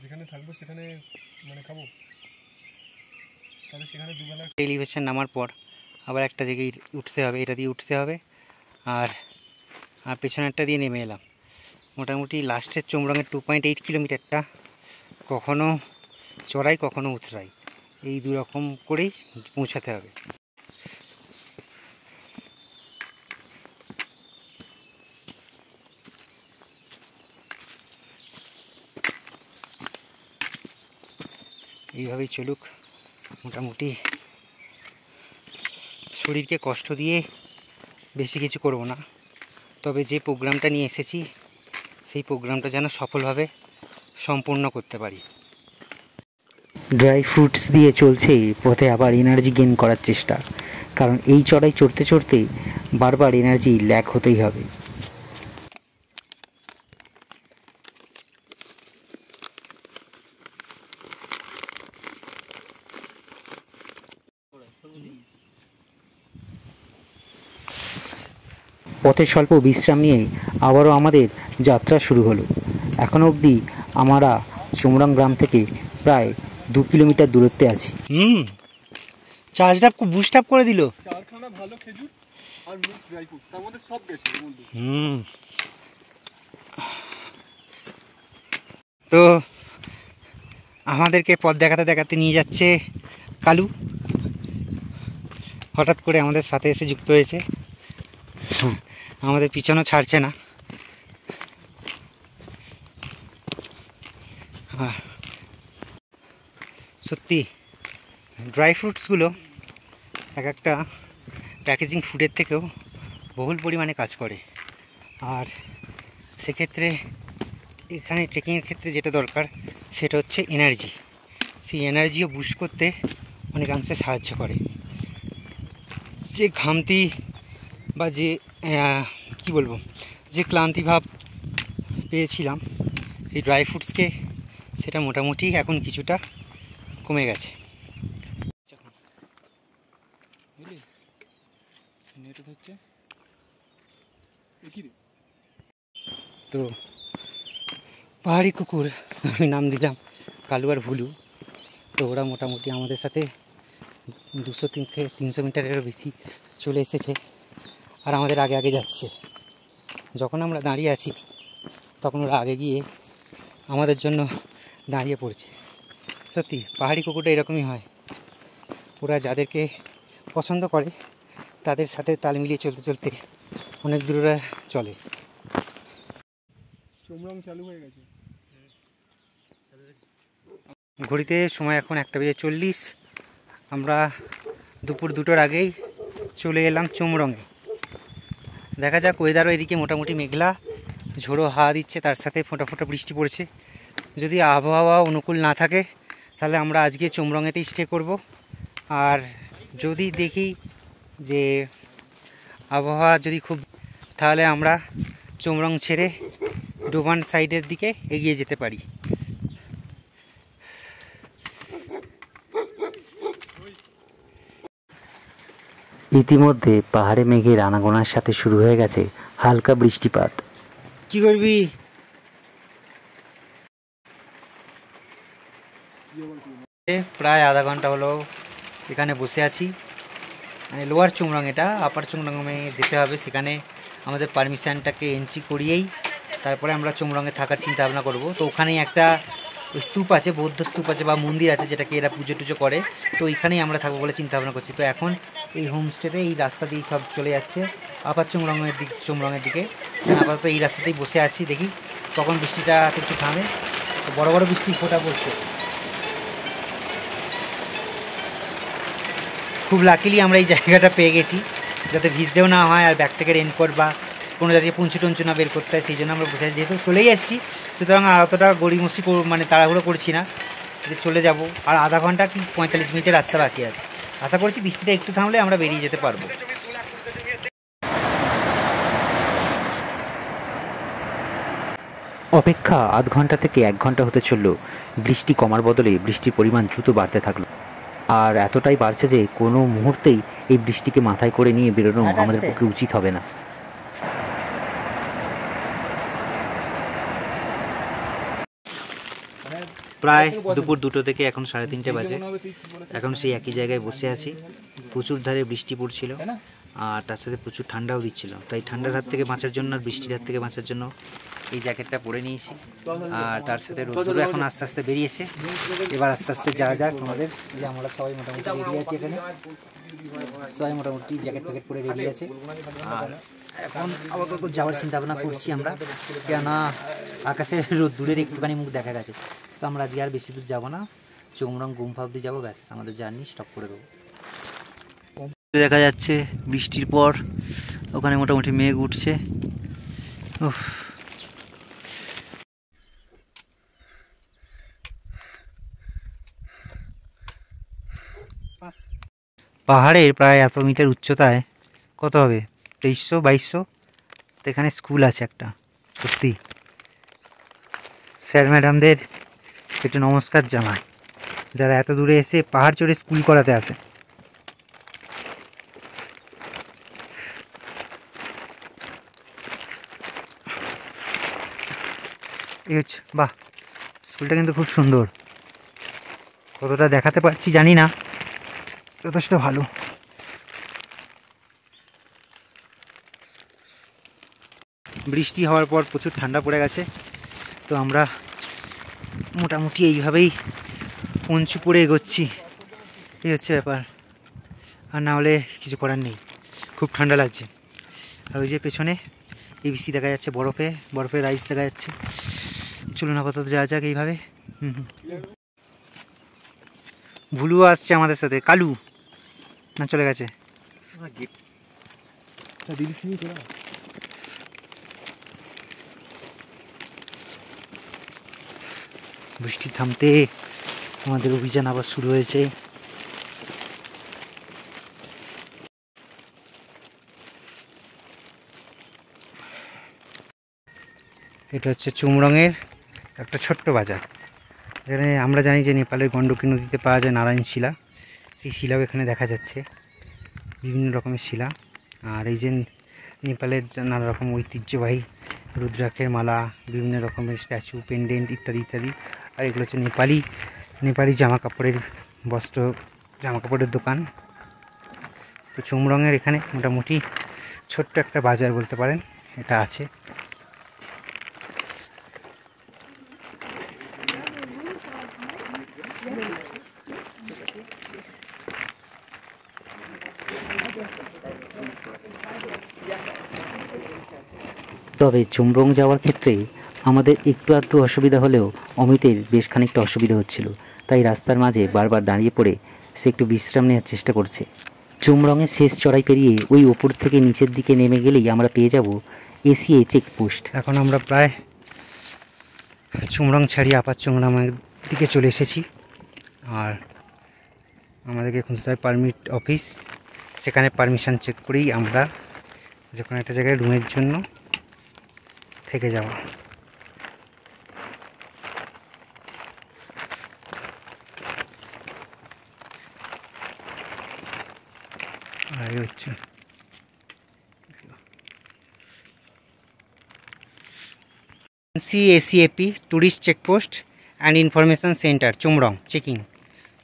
যেখানে থাকবো সেখানে মানে খাবো, তাহলে সেখানে দুবেলা। এলিভেশন নামার পর আবার একটা জায়গায় উঠতে হবে, এটা দিয়ে উঠতে হবে, আর পেছনেরটা দিয়ে নেমে এলাম। মোটামুটি লাস্টের চুমরঙের 2.8 কিলোমিটারটা কখনো চড়াই কখনো উতরাই, এই দু রকম করেই পৌঁছাতে হবে। এইভাবেই চলুক মোটামুটি শরীরকে কষ্ট দিয়ে বেশি কিছু করব না, তবে যে প্রোগ্রামটা নিয়ে এসেছি সেই প্রোগ্রামটা যেন সফলভাবে সম্পূর্ণ করতে পারি। ড্রাই ফ্রুটস দিয়ে চলছে পথে আবার এনার্জি গেইন করার চেষ্টা, কারণ এই চড়াই চড়তে চড়তে বারবার এনার্জি ল্যাক হতেই হবে। পথে স্বল্প বিশ্রাম নিয়ে আবারও আমাদের যাত্রা শুরু হলো। এখনও অবধি আমরা চুমরং গ্রাম থেকে প্রায় 2 কিলোমিটার দূরত্বে আছি। চার্জটা খুব বুস্ট আপ করে দিল। চারখানা ভালো খেজুর আর মিক্স ড্রাই ফ্রুট, তার মধ্যে সব গেছে এর মধ্যে। তো আমাদেরকে পথ দেখাতে দেখাতে নিয়ে যাচ্ছে কালু, হঠাৎ করে আমাদের সাথে এসে যুক্ত হয়েছে, আমাদের পিছনও ছাড়ছে না। সত্যি ড্রাই ফ্রুটসগুলো এক একটা প্যাকেজিং ফুডের থেকেও বহুল পরিমাণে কাজ করে, আর সেক্ষেত্রে এখানে ট্রেকিংয়ের ক্ষেত্রে যেটা দরকার সেটা হচ্ছে এনার্জি। সেই এনার্জিও বুস্ট করতে অনেকাংশে সাহায্য করে। যে ঘামতি বা যে কি বলবো, যে ক্লান্তি ভাব পেয়েছিলাম এই ড্রাই ফ্রুটসকে, সেটা মোটামুটি এখন কিছুটা কমে গেছে। তো পাহাড়ি কুকুর, আমি নাম দিলাম কালু আর ভুলু, তো ওরা মোটামুটি আমাদের সাথে 200 থেকে 300 মিটারেরও বেশি চলে এসেছে আর আমাদের আগে আগে যাচ্ছে। যখন আমরা দাঁড়িয়ে আছি তখন ওরা আগে গিয়ে আমাদের জন্য দাঁড়িয়ে পড়ছে। সত্যি পাহাড়ি কুকুরটা এরকমই হয়, ওরা যাদেরকে পছন্দ করে তাদের সাথে তাল মিলিয়ে চলতে চলতে অনেক দূর ওরা চলে। চুমরং চালু হয়ে গেছে। ঘড়িতে সময় এখন 1:40। আমরা দুপুর 2টোর আগেই চলে এলাম চুমরঙে। দেখা যাক, ওয়েদারও এদিকে মোটামুটি মেঘলা, ঝোড়ো হাওয়া দিচ্ছে, তার সাথে ফোঁটা ফোঁটা বৃষ্টি পড়ছে। যদি আবহাওয়া অনুকূল না থাকে তাহলে আমরা আজকে চুমরঙেতেই স্টে করব, আর যদি দেখি যে আবহাওয়া যদি খুব, তাহলে আমরা চুমরং ছেড়ে ডোবান সাইডের দিকে এগিয়ে যেতে পারি। ইতিমধ্যে পাহাড়ে মেঘের আনাগোনার সাথে শুরু হয়ে গেছে হালকা বৃষ্টিপাত। কি করবি? প্রায় আধা ঘন্টা হলো এখানে বসে আছি, মানে লোয়ার চুমরং, এটা আপার চুমরঙে যেতে হবে। সেখানে আমাদের পারমিশনটাকে এন্ট্রি করিয়েই তারপরে আমরা চুমরঙে থাকার চিন্তা ভাবনা করব। তো ওখানেই একটা স্তূপ আছে, বৌদ্ধ স্তূপ আছে বা মন্দির আছে, যেটাকে এরা পুজো টুজো করে, তো ওইখানেই আমরা থাকবো বলে চিন্তা ভাবনা করছি। তো এখন এই হোমস্টেতে এই রাস্তা দিয়ে সব চলে যাচ্ছে আপার চুমরঙের দিকে। আপাতত এই রাস্তাতেই বসে আছি, দেখি কখন বৃষ্টিটা একটু থামে। তো বড় বড় বৃষ্টি ফোঁটা পড়ছে। খুব লাকিলি আমরা এই জায়গাটা পেয়ে গেছি, যাতে ভিজতেও না হয় আর ব্যাগ থেকে রেনকোট বা কোনো জায়গায় পুঞ্চু টঞ্চু না বের করতে হয়, সেই জন্য আমরা বসে আছি। যেহেতু চলেই এসেছি, সুতরাং অতটা গড়িমসি মানে তাড়াহুড়ো করছি না যে চলে যাব। আর আধা ঘন্টা কি 45 মিনিটের রাস্তা বাকি আছে। আশা করছি বৃষ্টিটা একটু থামলে আমরা বেরিয়ে যেতে পারবো। অপেক্ষা আধ ঘন্টা থেকে 1 ঘন্টা হতে চলল। বৃষ্টি কমার বদলে বৃষ্টির পরিমাণ দ্রুত বাড়তে থাকলো, আর এতটাই বাড়ছে যে কোনো মুহূর্তেই এই বৃষ্টিকে মাথায় করে নিয়ে বেরোনো আমাদের পক্ষে উচিত হবে না। প্রায় দুপুর 2টো থেকে এখন 3:30 বাজে। এখন সেই একই জায়গায় বসে আছি। প্রচুর ধারে বৃষ্টি পড়ছিল আর তার সাথে প্রচুর ঠান্ডাও দিচ্ছিল। তাই ঠান্ডার হাত থেকে বাঁচার জন্য আর বৃষ্টির হাত থেকে বাঁচার জন্য এই জ্যাকেটটা পরে নিয়েছি। আর তার সাথে রোদ্দুরও এখন আস্তে আস্তে বেরিয়েছে। এবার আস্তে আস্তে যাওয়া যাক আমাদের। যে আমরা সবাই মোটামুটি রেডি আছি, এখানে সবাই মোটামুটি জ্যাকেট প্যাকেট পরে রেডি আছে। আর এখন আবার যাওয়ার চিন্তা ভাবনা করছি আমরা, কেননা আকাশে রোদ্দুরের একটুখানি মুখ দেখা গেছে। তো আমরা আজকে আর বেশি দূর যাবো না, চোমরং গুম্ফা অব্দি যাবো, ব্যাস আমাদের জার্নি স্টপ করে দেবো। দেখা যাচ্ছে বৃষ্টির পর ওখানে মোটামুটি মেঘ উঠছে। উফ, পাহাড়ের প্রায় এত মিটার উচ্চতায় কত হবে, 2300-2200। তো এখানে স্কুল আছে একটা, সত্যি স্যার ম্যাডামদের একটু নমস্কার জানায়, যারা এত দূরে এসে পাহাড় চড়ে স্কুল করাতে আসে। এই হচ্ছে, বাহ, স্কুলটা কিন্তু খুব সুন্দর। কতটা দেখাতে পারছি জানি না, যথেষ্ট ভালো। বৃষ্টি হওয়ার পর প্রচুর ঠান্ডা পড়ে গেছে, তো আমরা মোটামুটি এইভাবেই পঞ্চু পরে এগোচ্ছি। এই হচ্ছে ব্যাপার, আর না হলে কিছু করার নেই, খুব ঠান্ডা লাগছে। আর ওই যে পেছনে এবিসি দেখা যাচ্ছে, বরফে রাইস দেখা যাচ্ছে। চলুন আপাতত যাওয়া যাক এইভাবে। ভুলু আসছে আমাদের সাথে, কালু না চলে গেছে। বৃষ্টি থামতে আমাদের অভিযান আবার শুরু হয়েছে। এটা হচ্ছে চুমরংয়ের একটা ছোট্ট বাজার। এখানে আমরা জানি যে নেপালের গণ্ডকী নদীতে পাওয়া যায় নারায়ণ শিলা, সেই শিলাও এখানে দেখা যাচ্ছে, বিভিন্ন রকমের শিলা। আর এই যে নেপালের নানা রকম ঐতিহ্যবাহী রুদ্রাক্ষের মালা, বিভিন্ন রকমের স্ট্যাচু, পেন্ডেন্ট ইত্যাদি ইত্যাদি। আর এগুলো হচ্ছে নেপালি জামা কাপড়ের দোকান। তো চুমরংয়ের এখানে মোটামুটি ছোট্ট একটা বাজার বলতে পারেন এটা আছে। তবে চুমরং যাওয়ার ক্ষেত্রে আমাদের একটু আধটু অসুবিধা হলেও অমিতের বেশ খানিকটা অসুবিধা হচ্ছিল, তাই রাস্তার মাঝে বারবার দাঁড়িয়ে পড়ে সে একটু বিশ্রাম নেওয়ার চেষ্টা করছে। চুমরংয়ের শেষ চড়াই পেরিয়ে ওই ওপর থেকে নিচের দিকে নেমে গেলেই আমরা পেয়ে যাব এসিএ চেকপোস্ট। এখন আমরা প্রায় চুমরং ছাড়িয়ে আপার চুমরংয়ের দিকে চলে এসেছি। আর আমাদেরকে খুঁজতে হয় পারমিট অফিস, সেখানে পারমিশন চেক করেই আমরা যে কোনো একটা জায়গায় রুমের জন্য থেকে যাওয়া। আর হচ্ছে CACAP tourist checkpost and information centre Chhomrong checking.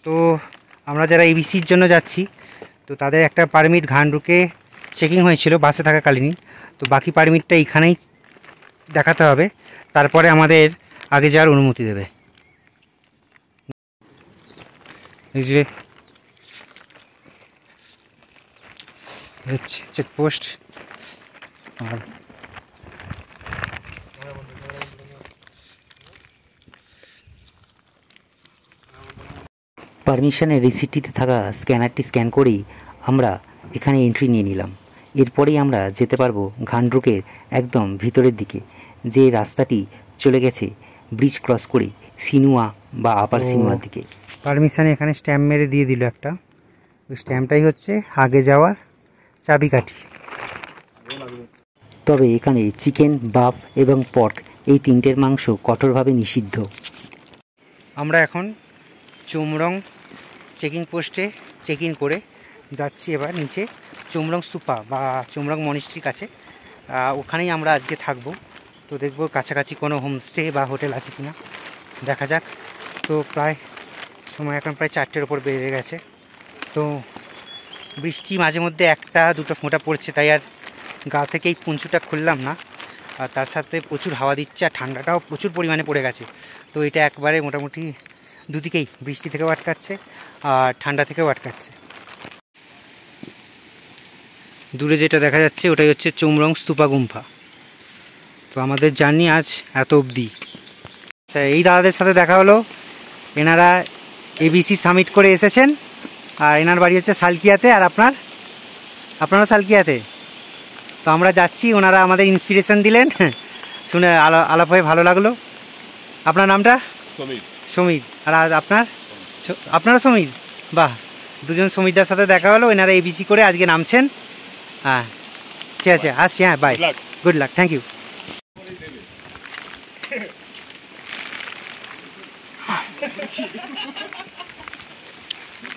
তো আমরা যারা এবিসির জন্য যাচ্ছি, তো তাদের একটা পারমিট ঘানরুকে চেকিং হয়েছিল বাসে থাকাকালীনই, তো বাকি পারমিটটা এইখানেই দেখাতে হবে, তারপরে আমাদের আগে যাওয়ার অনুমতি দেবে। এই যে হচ্ছে চেকপোস্ট। আর পারমিশনের রিসিপ্টটিতে থাকা স্ক্যানারটি স্ক্যান করেই আমরা এখানে এন্ট্রি নিয়ে নিলাম। এরপরেই আমরা যেতে পারবো ঘানরুকের একদম ভিতরের দিকে, যে রাস্তাটি চলে গেছে ব্রিজ ক্রস করে সিনুয়া বা আপার সিনুয়ার দিকে। পারমিশনে এখানে স্ট্যাম্প মেরে দিয়ে দিল একটা, ওই স্ট্যাম্পটাই হচ্ছে আগে যাওয়ার চাবিকাঠি। তবে এখানে চিকেন, বাফ এবং পর্ক এই তিনটের মাংস কঠোরভাবে নিষিদ্ধ। আমরা এখন চুমরং চেকিং পোস্টে চেক ইন করে যাচ্ছি এবার নিচে চুমরং স্তূপা বা চুমরং মনিস্ট্রির কাছে। ওখানেই আমরা আজকে থাকবো। তো দেখব কাছাকাছি কোনো হোমস্টে বা হোটেল আছে কিনা, দেখা যাক। তো প্রায় সময় এখন প্রায় 4টের ওপর বেড়ে গেছে। তো বৃষ্টি মাঝে মধ্যে 1-2 ফোঁটা পড়ছে, তাই আর গা থেকেই পুঞ্চুটা খুললাম না। আর তার সাথে প্রচুর হাওয়া দিচ্ছে, আর ঠান্ডাটাও প্রচুর পরিমাণে পড়ে গেছে। তো এটা একবারে মোটামুটি দুদিকেই, বৃষ্টি থেকেও আটকাচ্ছে আর ঠান্ডা থেকেও আটকাচ্ছে। দূরে যেটা দেখা যাচ্ছে ওটাই হচ্ছে চুমরং স্তূপা গুম্ফা। তো আমাদের জার্নি আজ এত অবধি। আচ্ছা, এই দাদাদের সাথে দেখা হলো, এনারা এবিসি সামিট করে এসেছেন। আর এনার বাড়ি হচ্ছে সালকিয়াতে, আর আপনারও সালকিয়াতে। তো আমরা যাচ্ছি, ওনারা আমাদের ইন্সপিরেশন দিলেন, শুনে আলাপ হয়ে ভালো লাগলো। আপনার নামটা? সমীর। আর আপনারও সমীর? বাহ, দুজন সমীরদার সাথে দেখা হলো। এনারা এবিসি করে আজকে নামছেন। হ্যাঁ ঠিক আছে, আসছি। হ্যাঁ bye, good luck, thank you.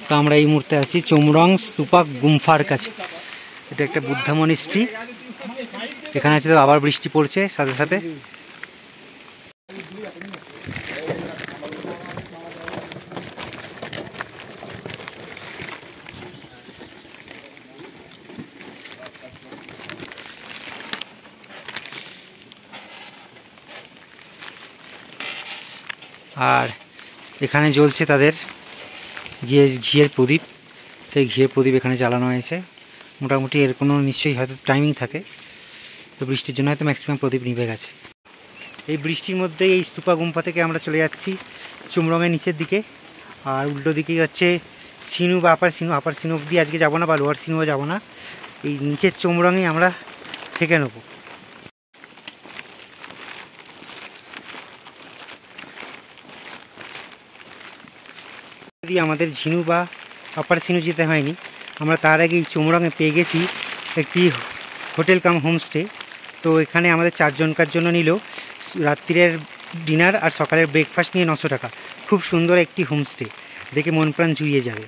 তো আমরা এই মুহূর্তে আছি চোমরং স্তূপা গুম্ফার কাছে। এটা একটা বুদ্ধ মনিস্ট্রি। এখানে আছে, তো আবার বৃষ্টি পড়ছে সাথে সাথে। আর এখানে জ্বলছে তাদের ঘিয়ের প্রদীপ। সেই ঘিয়ের প্রদীপ এখানে জ্বালানো হয়েছে। মোটামুটি এর কোনো নিশ্চয়ই হয়তো টাইমিং থাকে, তো বৃষ্টির জন্য হয়তো ম্যাক্সিমাম প্রদীপ নিভে গেছে। এই বৃষ্টির মধ্যে এই স্তূপা গুম্ফা থেকে আমরা চলে যাচ্ছি চুমরঙের নিচের দিকে। আর উল্টো দিকেই হচ্ছে সিনু বা আপার সিনু অব্দি আজকে যাবো না, বা লোয়ার সিনুও যাবো না। এই নিচের চুমরঙে আমরা থেকে নেবো। আমাদের ঝিনু বা আপার সিনু যেতে হয়নি, আমরা তার আগে এই চুমরঙে পেয়ে গেছি একটি হোটেল কাম হোমস্টে। তো এখানে আমাদের 4 জনকার জন্য নিল রাত্রিরের ডিনার আর সকালের ব্রেকফাস্ট নিয়ে 900 টাকা। খুব সুন্দর একটি হোমস্টে, দেখে মন প্রাণ জুড়িয়ে যাবে।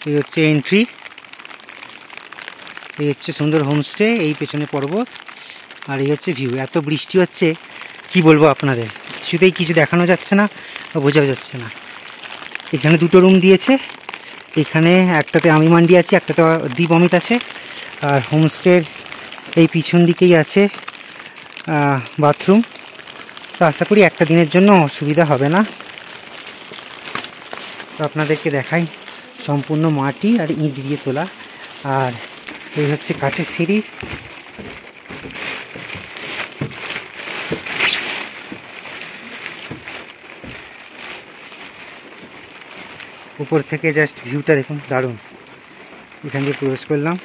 এই হচ্ছে এন্ট্রি, এই হচ্ছে সুন্দর হোমস্টে, এই পেছনে পর্বত, আর এই হচ্ছে ভিউ। এত বৃষ্টি হচ্ছে কি বলবো আপনাদের, কিছুতেই কিছু দেখানো যাচ্ছে না বা বোঝাও যাচ্ছে না। এখানে 2টো রুম দিয়েছে। এখানে একটাতে আমি মান্ডি আছি, একটাতে দীপ অমিত আছে। আর হোমস্টের এই পিছন দিকেই আছে বাথরুম। তো আশা করি একটা দিনের জন্য অসুবিধা হবে না। তো আপনাদেরকে দেখাই, সম্পূর্ণ মাটি আর ইট দিয়ে তোলা। আর এই হচ্ছে কাঠের সিঁড়ি। উপর থেকে জাস্ট ভিউটা দেখুন, দারুণ। এখান দিয়ে প্রবেশ করলাম।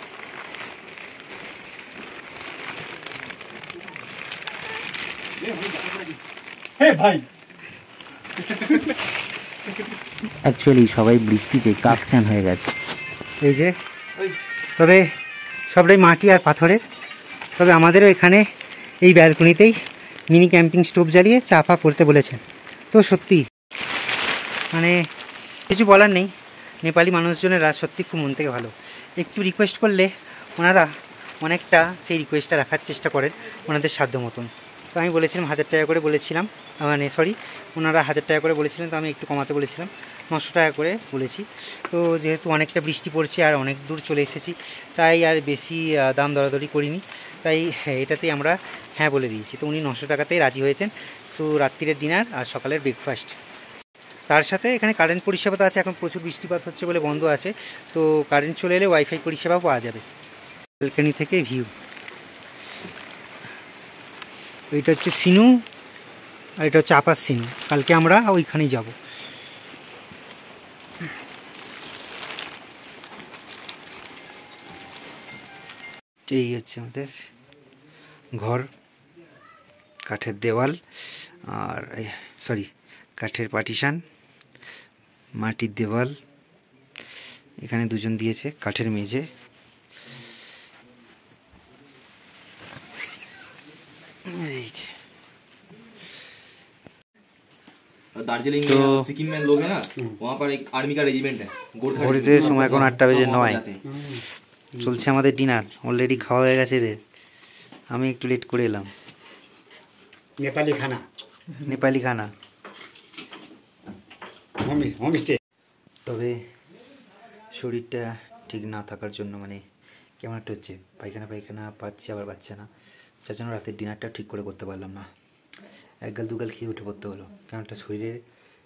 অ্যাকচুয়ালি সবাই বৃষ্টিতে কাকচান হয়ে গেছে। এই যে, তবে সবটাই মাটি আর পাথরের। তবে আমাদেরও এখানে এই ব্যালকনিতেই মিনি ক্যাম্পিং স্টোভ জ্বালিয়ে চা ফা করতে বলেছেন। তো সত্যি মানে কিছু বলার নেই, নেপালি মানুষজনেরা সত্যি খুব মন থেকে ভালো। একটু রিকোয়েস্ট করলে ওনারা অনেকটা সেই রিকোয়েস্টটা রাখার চেষ্টা করেন ওনাদের সাধ্য মতন। তো আমি বলেছিলাম 1000 টাকা করে বলেছিলাম, মানে সরি, ওনারা 1000 টাকা করে বলেছিলেন, তো আমি একটু কমাতে বলেছিলাম, 900 টাকা করে বলেছি। তো যেহেতু অনেকটা বৃষ্টি পড়ছে আর অনেক দূর চলে এসেছি, তাই আর বেশি দাম দরাদরি করিনি, তাই এটাতেই আমরা হ্যাঁ বলে দিয়েছি। তো উনি 900 টাকাতেই রাজি হয়েছেন। সো রাত্রিরের ডিনার আর সকালের ব্রেকফাস্ট। তার সাথে এখানে কারেন্ট পরিষেবা তো আছে। এখন প্রচুর বৃষ্টিপাত হচ্ছে বলে বন্ধ আছে, তো কারেন্ট চলে এলে ওয়াইফাই পরিষেবাও পাওয়া যাবে। ব্যালকনি থেকে ভিউ। এইটা হচ্ছে সিনু আর এটা হচ্ছে আপার সিনু। কালকে আমরা ওইখানেই যাব। এই হচ্ছে আমাদের ঘর, কাঠের দেওয়াল আর সরি কাঠের পার্টিশান, মাটির দেওয়াল। এখানে দুজন দিয়েছে কাঠের মেঝে। दार्जिलिंग सिक्किम में लोग हैं ना, वहाँ पर एक आर्मी का रेजिमेंट है। ঘড়িতে সময় এখন 8টা বেজে 9। চলছে আমাদের ডিনার, অলরেডি খাওয়া হয়ে গেছে এদের। আমি একটু লেট করে এলাম। नेपाली खाना হোমস্টে। তবে শরীরটা ঠিক না থাকার জন্য মানে কেমন একটা হচ্ছে, পায়খানা পাচ্ছে আবার পাচ্ছে না, যার জন্য রাতের ডিনারটা ঠিক করে করতে পারলাম না। একগাল দুগাল খেয়ে উঠে পড়তে হলো, কেমন একটা শরীরে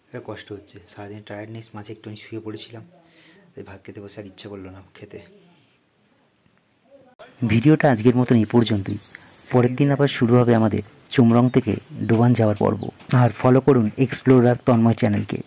একটা কষ্ট হচ্ছে। সারাদিন টায়ার্ডনেস, মাঝে একটু শুয়ে পড়েছিলাম, তাই ভাত খেতে বসে আর ইচ্ছা করলো না খেতে। ভিডিওটা আজকের মতন এই পর্যন্তই। পরের দিন আবার শুরু হবে আমাদের চুমরং থেকে ডোবান যাওয়ার পর্ব। আর ফলো করুন এক্সপ্লোরার তন্ময় চ্যানেলকে।